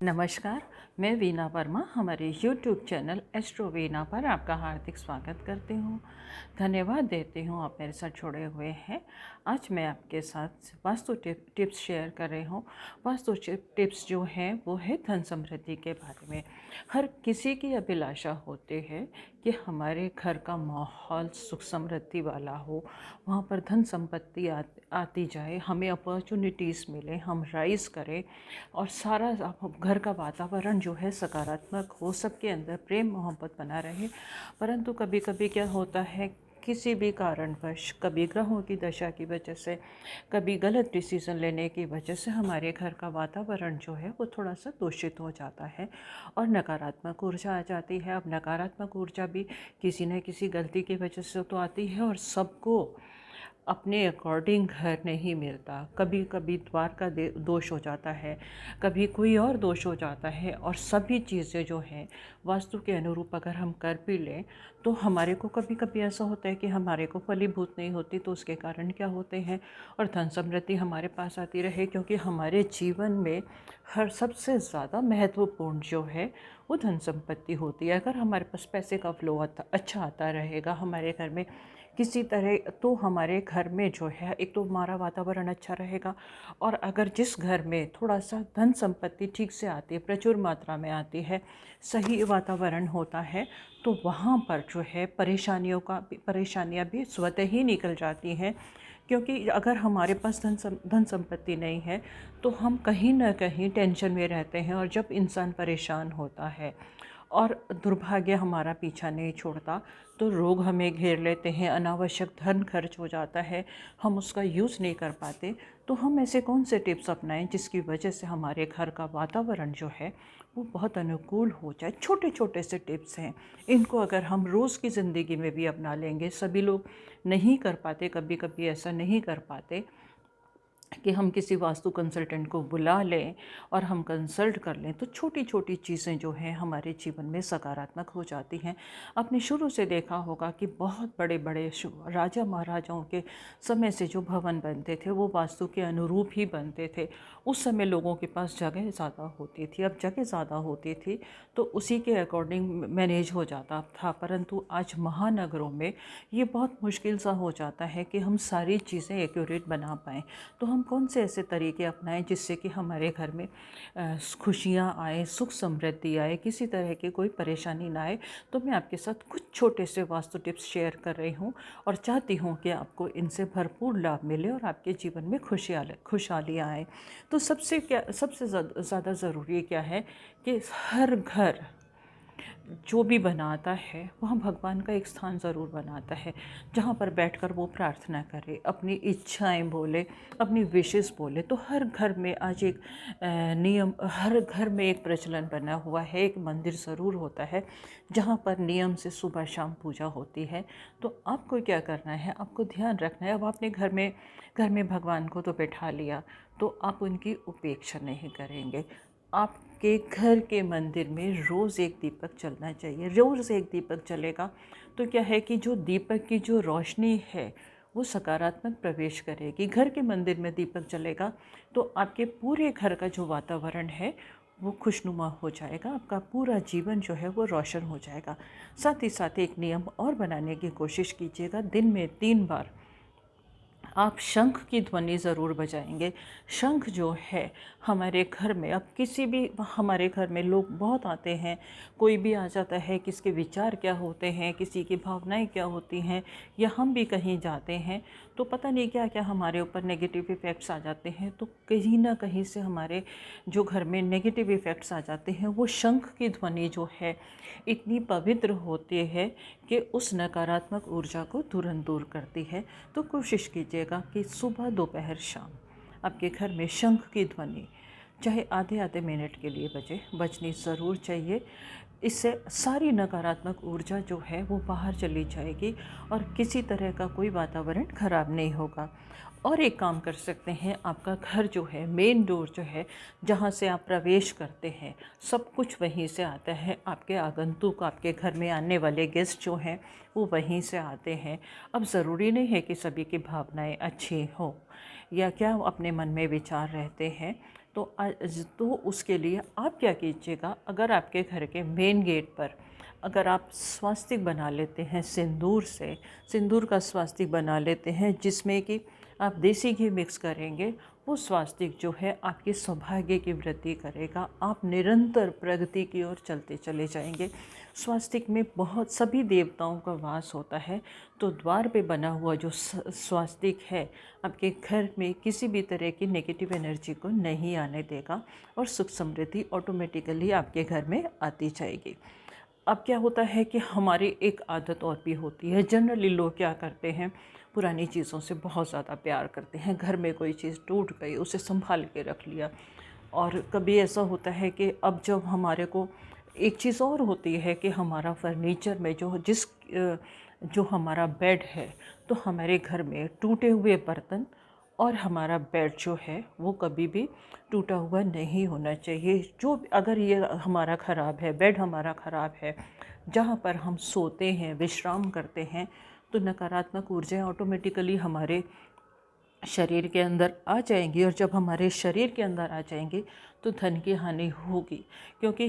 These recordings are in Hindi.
नमस्कार, मैं वीना वर्मा हमारे YouTube चैनल एस्ट्रो वीना पर आपका हार्दिक स्वागत करती हूँ। धन्यवाद देती हूँ आप मेरे साथ जुड़े हुए हैं। आज मैं आपके साथ वास्तु टिप्स शेयर कर रही हूँ। वास्तु टिप्स जो हैं वो है धन समृद्धि के बारे में। हर किसी की अभिलाषा होती है कि हमारे घर का माहौल सुख समृद्धि वाला हो, वहाँ पर धन संपत्ति आती जाए, हमें अपॉर्चुनिटीज़ मिले, हम राइज करें और सारा घर का वातावरण जो है सकारात्मक हो, सबके अंदर प्रेम मोहब्बत बना रहे। परंतु कभी कभी क्या होता है, किसी भी कारणवश, कभी ग्रहों की दशा की वजह से, कभी गलत डिसीज़न लेने की वजह से हमारे घर का वातावरण जो है वो थोड़ा सा दूषित हो जाता है और नकारात्मक ऊर्जा आ जाती है। अब नकारात्मक ऊर्जा भी किसी न किसी गलती की वजह से तो आती है और सबको अपने अकॉर्डिंग घर नहीं मिलता। कभी कभी द्वार का दोष हो जाता है, कभी कोई और दोष हो जाता है और सभी चीज़ें जो हैं वास्तु के अनुरूप अगर हम कर भी लें तो हमारे को कभी कभी ऐसा होता है कि हमारे को फलीभूत नहीं होती। तो उसके कारण क्या होते हैं, और धन समृद्धि हमारे पास आती रहे, क्योंकि हमारे जीवन में हर सबसे ज़्यादा महत्वपूर्ण जो है वो धन संपत्ति होती है। अगर हमारे पास पैसे का फ्लो अच्छा आता रहेगा हमारे घर में किसी तरह, तो हमारे घर में जो है एक तो हमारा वातावरण अच्छा रहेगा। और अगर जिस घर में थोड़ा सा धन संपत्ति ठीक से आती है, प्रचुर मात्रा में आती है, सही वातावरण होता है, तो वहाँ पर जो है परेशानियाँ भी स्वतः ही निकल जाती हैं। क्योंकि अगर हमारे पास धन संपत्ति नहीं है तो हम कहीं ना कहीं टेंशन में रहते हैं, और जब इंसान परेशान होता है और दुर्भाग्य हमारा पीछा नहीं छोड़ता तो रोग हमें घेर लेते हैं, अनावश्यक धन खर्च हो जाता है, हम उसका यूज़ नहीं कर पाते। तो हम ऐसे कौन से टिप्स अपनाएं जिसकी वजह से हमारे घर का वातावरण जो है वो बहुत अनुकूल हो जाए। छोटे छोटे से टिप्स हैं, इनको अगर हम रोज़ की ज़िंदगी में भी अपना लेंगे, सभी लोग नहीं कर पाते, कभी कभी ऐसा नहीं कर पाते कि हम किसी वास्तु कंसल्टेंट को बुला लें और हम कंसल्ट कर लें, तो छोटी छोटी चीज़ें जो हैं हमारे जीवन में सकारात्मक हो जाती हैं। आपने शुरू से देखा होगा कि बहुत बड़े बड़े राजा महाराजाओं के समय से जो भवन बनते थे वो वास्तु के अनुरूप ही बनते थे। उस समय लोगों के पास जगह ज़्यादा होती थी, अब जगह ज़्यादा होती थी तो उसी के अकॉर्डिंग मैनेज हो जाता था। परंतु आज महानगरों में ये बहुत मुश्किल सा हो जाता है कि हम सारी चीज़ें एक्यूरेट बना पाएँ। तो हम कौन से ऐसे तरीके अपनाएं जिससे कि हमारे घर में खुशियाँ आए, सुख समृद्धि आए, किसी तरह की कोई परेशानी ना आए। तो मैं आपके साथ कुछ छोटे से वास्तु टिप्स शेयर कर रही हूँ और चाहती हूँ कि आपको इनसे भरपूर लाभ मिले और आपके जीवन में खुशहालियाँ आए। तो सबसे ज़्यादा ज़रूरी क्या है कि हर घर जो भी बनाता है वहाँ भगवान का एक स्थान ज़रूर बनाता है, जहाँ पर बैठकर वो प्रार्थना करे, अपनी इच्छाएं बोले, अपनी विशेस बोले। तो हर घर में आज एक नियम, हर घर में एक प्रचलन बना हुआ है, एक मंदिर ज़रूर होता है जहाँ पर नियम से सुबह शाम पूजा होती है। तो आपको क्या करना है, आपको ध्यान रखना है। अब आपने घर में भगवान को तो बैठा लिया, तो आप उनकी उपेक्षा नहीं करेंगे। आपके घर के मंदिर में रोज़ एक दीपक जलना चाहिए। रोज़ एक दीपक जलेगा तो क्या है कि जो दीपक की जो रोशनी है वो सकारात्मक प्रवेश करेगी। घर के मंदिर में दीपक जलेगा तो आपके पूरे घर का जो वातावरण है वो खुशनुमा हो जाएगा, आपका पूरा जीवन जो है वो रोशन हो जाएगा। साथ ही साथ एक नियम और बनाने की कोशिश कीजिएगा, दिन में 3 बार आप शंख की ध्वनि ज़रूर बजाएंगे। शंख जो है हमारे घर में, अब किसी भी, हमारे घर में लोग बहुत आते हैं, कोई भी आ जाता है, किसके विचार क्या होते हैं, किसी की भावनाएं क्या होती हैं, या हम भी कहीं जाते हैं तो पता नहीं क्या क्या हमारे ऊपर नेगेटिव इफ़ेक्ट्स आ जाते हैं। तो कहीं ना कहीं से हमारे जो घर में नेगेटिव इफ़ेक्ट्स आ जाते हैं, वो शंख की ध्वनि जो है इतनी पवित्र होती है कि उस नकारात्मक ऊर्जा को तुरंत दूर करती है। तो कोशिश कीजिएगा कि सुबह, दोपहर, शाम आपके घर में शंख की ध्वनि चाहे आधे आधे मिनट के लिए बजनी ज़रूर चाहिए। इससे सारी नकारात्मक ऊर्जा जो है वो बाहर चली जाएगी और किसी तरह का कोई वातावरण खराब नहीं होगा। और एक काम कर सकते हैं, आपका घर जो है, मेन डोर जो है जहाँ से आप प्रवेश करते हैं, सब कुछ वहीं से आता है। आपके आगंतुक, आपके घर में आने वाले गेस्ट जो हैं वो वहीं से आते हैं। अब ज़रूरी नहीं है कि सभी की भावनाएं अच्छी हो या क्या अपने मन में विचार रहते हैं। तो उसके लिए आप क्या कीजिएगा, अगर आपके घर के मेन गेट पर अगर आप स्वास्तिक बना लेते हैं सिंदूर से, सिंदूर का स्वास्तिक बना लेते हैं जिसमें कि आप देसी घी मिक्स करेंगे, वो स्वास्तिक जो है आपके सौभाग्य की वृद्धि करेगा। आप निरंतर प्रगति की ओर चलते चले जाएंगे। स्वास्तिक में बहुत सभी देवताओं का वास होता है, तो द्वार पे बना हुआ जो स्वास्तिक है आपके घर में किसी भी तरह की नेगेटिव एनर्जी को नहीं आने देगा और सुख समृद्धि ऑटोमेटिकली आपके घर में आती जाएगी। अब क्या होता है कि हमारी एक आदत और भी होती है, जनरली लोग क्या करते हैं, पुरानी चीज़ों से बहुत ज़्यादा प्यार करते हैं। घर में कोई चीज़ टूट गई उसे संभाल के रख लिया। और कभी ऐसा होता है कि अब जब हमारे को एक चीज़ और होती है कि हमारा फर्नीचर में जो हमारा बेड है, तो हमारे घर में टूटे हुए बर्तन और हमारा बेड जो है वो कभी भी टूटा हुआ नहीं होना चाहिए। जो अगर ये हमारा ख़राब है, बेड हमारा ख़राब है, जहाँ पर हम सोते हैं, विश्राम करते हैं, तो नकारात्मक ऊर्जाएं ऑटोमेटिकली हमारे शरीर के अंदर आ जाएंगी। और जब हमारे शरीर के अंदर आ जाएंगी तो धन की हानि होगी, क्योंकि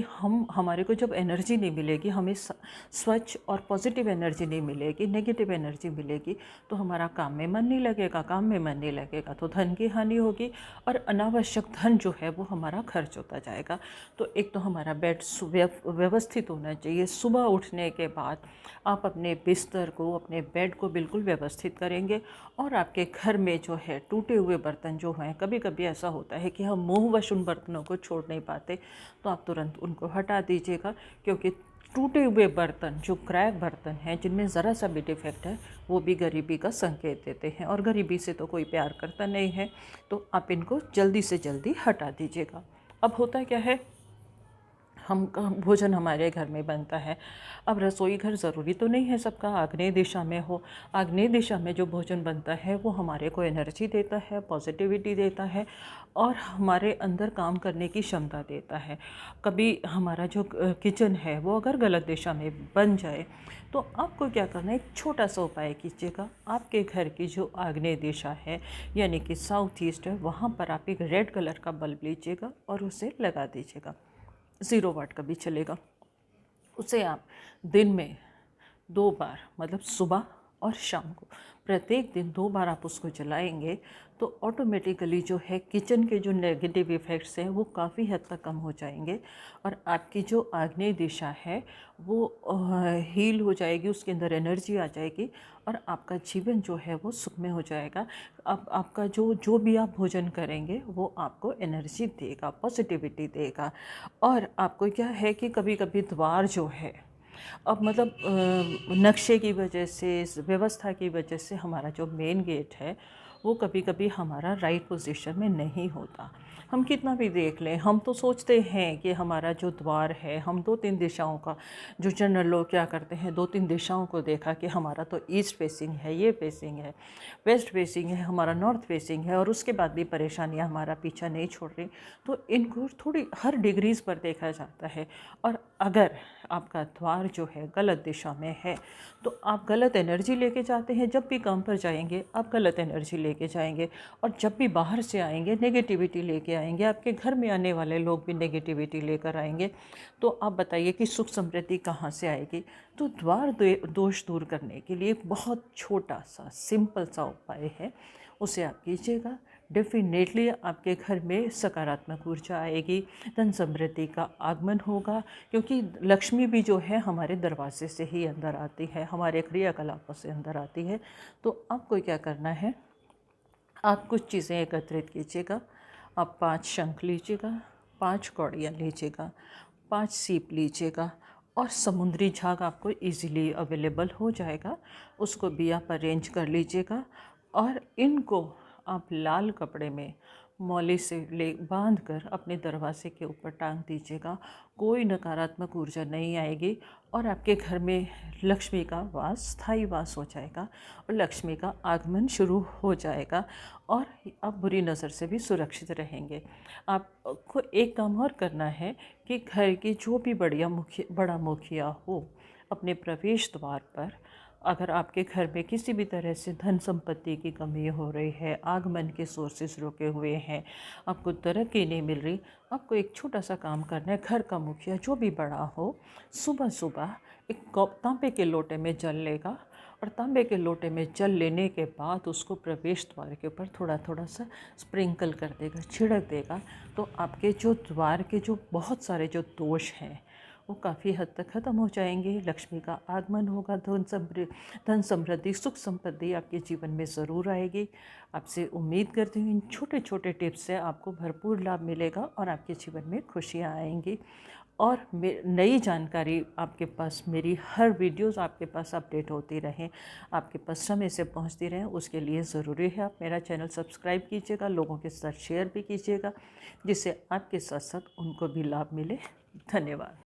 हमारे को जब एनर्जी नहीं मिलेगी, हमें स्वच्छ और पॉजिटिव एनर्जी नहीं मिलेगी, नेगेटिव एनर्जी मिलेगी, तो हमारा काम में मन नहीं लगेगा, काम में मन नहीं लगेगा तो धन की हानि होगी और अनावश्यक धन जो है वो हमारा खर्च होता जाएगा। तो एक तो हमारा बेड व्यवस्थित होना चाहिए। सुबह उठने के बाद आप अपने बिस्तर को, अपने बेड को बिल्कुल व्यवस्थित करेंगे और आपके घर में जो है टूटे हुए बर्तन जो हैं, कभी कभी ऐसा होता है कि हम मोहवश उन बर्तनों को छोड़ नहीं पाते, तो आप तुरंत उनको हटा दीजिएगा, क्योंकि टूटे हुए बर्तन, जो क्रैक बर्तन हैं, जिनमें ज़रा सा भी डिफेक्ट है, वो भी गरीबी का संकेत देते हैं और गरीबी से तो कोई प्यार करता नहीं है। तो आप इनको जल्दी से जल्दी हटा दीजिएगा। अब होता क्या है, भोजन हमारे घर में बनता है। अब रसोई घर ज़रूरी तो नहीं है सबका आग्नेय दिशा में हो। आग्नेय दिशा में जो भोजन बनता है वो हमारे को एनर्जी देता है, पॉजिटिविटी देता है और हमारे अंदर काम करने की क्षमता देता है। कभी हमारा जो किचन है वो अगर गलत दिशा में बन जाए, तो आपको क्या करना है, एक छोटा सा उपाय कीजिएगा। आपके घर की जो आग्नेय दिशा है यानी कि साउथ ईस्ट है, वहाँ पर आप एक रेड कलर का बल्ब लीजिएगा और उसे लगा दीजिएगा। 0 वाट का भी चलेगा। उसे आप दिन में 2 बार, मतलब सुबह और शाम को, प्रत्येक दिन 2 बार आप उसको जलाएंगे, तो ऑटोमेटिकली जो है किचन के जो नेगेटिव इफ़ेक्ट्स हैं वो काफ़ी हद तक कम हो जाएंगे और आपकी जो आग्नेय दिशा है वो हील हो जाएगी, उसके अंदर एनर्जी आ जाएगी और आपका जीवन जो है वो सुखमय हो जाएगा। अब आपका जो भी आप भोजन करेंगे वो आपको एनर्जी देगा, पॉजिटिविटी देगा। और आपको क्या है कि कभी कभी द्वार जो है, अब मतलब नक्शे की वजह से, इस व्यवस्था की वजह से हमारा जो मेन गेट है वो कभी कभी हमारा राइट पोजीशन में नहीं होता। हम कितना भी देख लें, हम तो सोचते हैं कि हमारा जो द्वार है, हम 2-3 दिशाओं का, जो जनरल लोग क्या करते हैं, 2-3 दिशाओं को देखा कि हमारा तो ईस्ट फेसिंग है, ये फेसिंग है, वेस्ट फेसिंग है, हमारा नॉर्थ फेसिंग है, और उसके बाद भी परेशानियां हमारा पीछा नहीं छोड़ रही। तो इनको थोड़ी हर डिग्रीज़ पर देखा जाता है। और अगर आपका द्वार जो है गलत दिशा में है, तो आप गलत एनर्जी लेके जाते हैं। जब भी काम पर जाएंगे आप गलत एनर्जी लेके जाएंगे और जब भी बाहर से आएंगे नेगेटिविटी लेके आएंगे। आपके घर में आने वाले लोग भी नेगेटिविटी लेकर आएंगे। तो आप बताइए कि सुख समृद्धि कहाँ से आएगी। तो द्वार दोष दूर करने के लिए एक बहुत छोटा सा सिंपल सा उपाय है, उसे आप कीजिएगा। डेफिनेटली आपके घर में सकारात्मक ऊर्जा आएगी, धन समृद्धि का आगमन होगा, क्योंकि लक्ष्मी भी जो है हमारे दरवाजे से ही अंदर आती है, हमारे क्रियाकलापों से अंदर आती है। तो आपको क्या करना है, आप कुछ चीज़ें एकत्रित कीजिएगा। आप 5 शंख लीजिएगा, 5 कौड़ियाँ लीजिएगा, 5 सीप लीजिएगा और समुद्री झाग आपको इजीली अवेलेबल हो जाएगा, उसको भी आप अरेंज कर लीजिएगा। और इनको आप लाल कपड़े में मौली से ले बांध कर अपने दरवाजे के ऊपर टांग दीजिएगा। कोई नकारात्मक ऊर्जा नहीं आएगी और आपके घर में लक्ष्मी का वास, स्थायी वास हो जाएगा और लक्ष्मी का आगमन शुरू हो जाएगा और आप बुरी नज़र से भी सुरक्षित रहेंगे। आपको एक काम और करना है कि घर की जो भी बड़ा मुखिया हो, अपने प्रवेश द्वार पर अगर आपके घर में किसी भी तरह से धन संपत्ति की कमी हो रही है, आगमन के सोर्सेज रुके हुए हैं, आपको तरक्की नहीं मिल रही, आपको एक छोटा सा काम करना है। घर का मुखिया जो भी बड़ा हो, सुबह सुबह एक तांबे के लोटे में जल लेगा और तांबे के लोटे में जल लेने के बाद उसको प्रवेश द्वार के ऊपर थोड़ा थोड़ा सा स्प्रिंकल कर देगा, छिड़क देगा। तो आपके जो द्वार के जो बहुत सारे जो दोष हैं वो काफ़ी हद तक ख़त्म हो जाएंगे। लक्ष्मी का आगमन होगा, धन समृद्धि, सुख संपत्ति आपके जीवन में ज़रूर आएगी। आपसे उम्मीद करती हूँ इन छोटे छोटे टिप्स से आपको भरपूर लाभ मिलेगा और आपके जीवन में खुशियाँ आएंगी। और नई जानकारी आपके पास, मेरी हर वीडियोस आपके पास अपडेट होती रहें, आपके पास समय से पहुंचती रहें, उसके लिए ज़रूरी है आप मेरा चैनल सब्सक्राइब कीजिएगा, लोगों के साथ शेयर भी कीजिएगा, जिससे आपके साथ साथ उनको भी लाभ मिले। धन्यवाद।